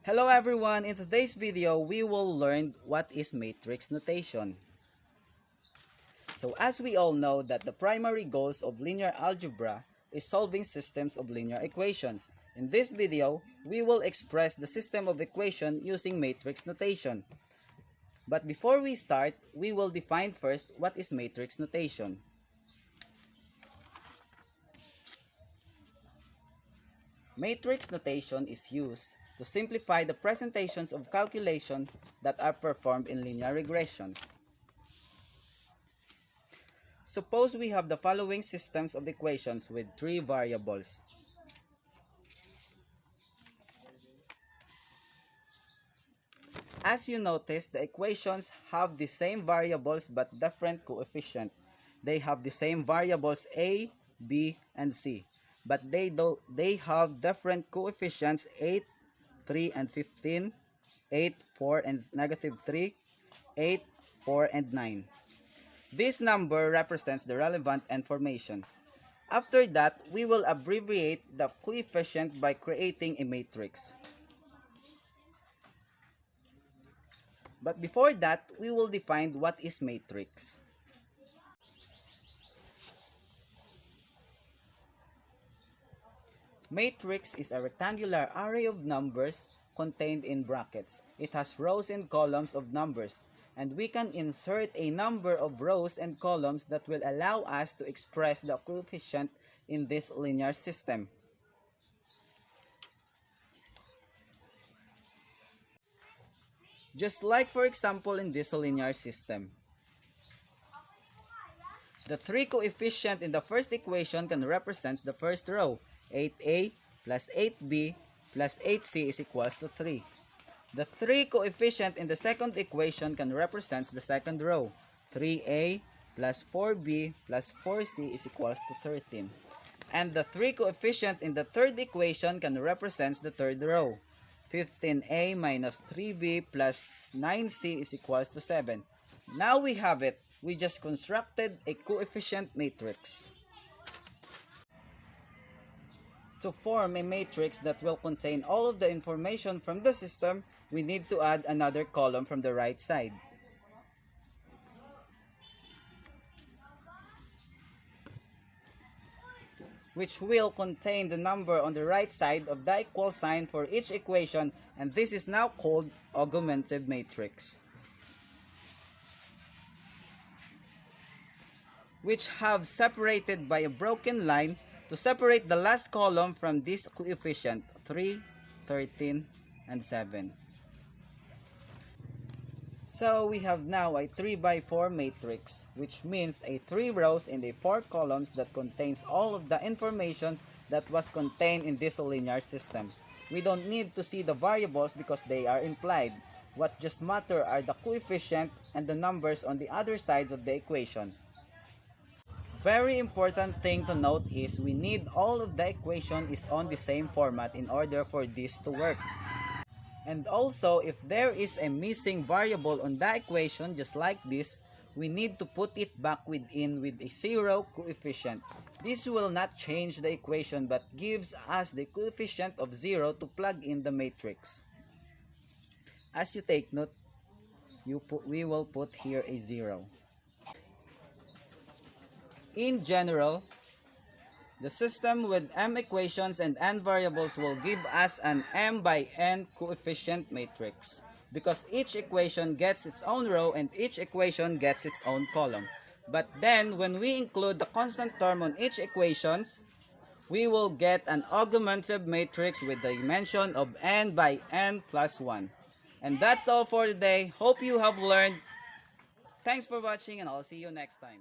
Hello everyone, in today's video we will learn what is matrix notation. So as we all know that the primary goals of linear algebra is solving systems of linear equations. In this video, we will express the system of equation using matrix notation. But before we start, we will define first what is matrix notation. Matrix notation is used to simplify the presentations of calculation that are performed in linear regression. Suppose we have the following systems of equations with three variables. As you notice, the equations have the same variables but different coefficients. They have the same variables a, b, and c, but they have different coefficients 8, 3, and 15, 8, 4, and -3, 8, 4, and 9. This number represents the relevant informations. After that, we will abbreviate the coefficient by creating a matrix. But before that, we will define what is matrix. Matrix is a rectangular array of numbers contained in brackets. It has rows and columns of numbers, and we can insert a number of rows and columns that will allow us to express the coefficient in this linear system. Just like for example in this linear system. The three coefficient in the first equation can represent the first row. 8a plus 8b plus 8c is equals to 3. The three coefficient in the second equation can represent the second row. 3a plus 4b plus 4c is equals to 13. And the three coefficient in the third equation can represent the third row. 15a minus 3b plus 9c is equals to 7. Now we have it. We just constructed a coefficient matrix. To form a matrix that will contain all of the information from the system, we need to add another column from the right side. Which will contain the number on the right side of the equal sign for each equation, and this is now called augmentative matrix. Which have separated by a broken line to separate the last column from this coefficient 3, 13, and 7. So we have now a 3 by 4 matrix, which means a 3 rows and a 4 columns that contains all of the information that was contained in this linear system. We don't need to see the variables because they are implied. What just matter are the coefficient and the numbers on the other sides of the equation. Very important thing to note is we need all of the equation is on the same format in order for this to work. And also, if there is a missing variable on the equation just like this, we need to put it back within with a 0 coefficient. This will not change the equation but gives us the coefficient of 0 to plug in the matrix. As you take note, we will put here a 0. In general, the system with m equations and n variables will give us an m by n coefficient matrix because each equation gets its own row and each equation gets its own column. But then when we include the constant term on each equations, we will get an augmentative matrix with the dimension of n by n plus 1. And that's all for today. Hope you have learned. Thanks for watching and I'll see you next time.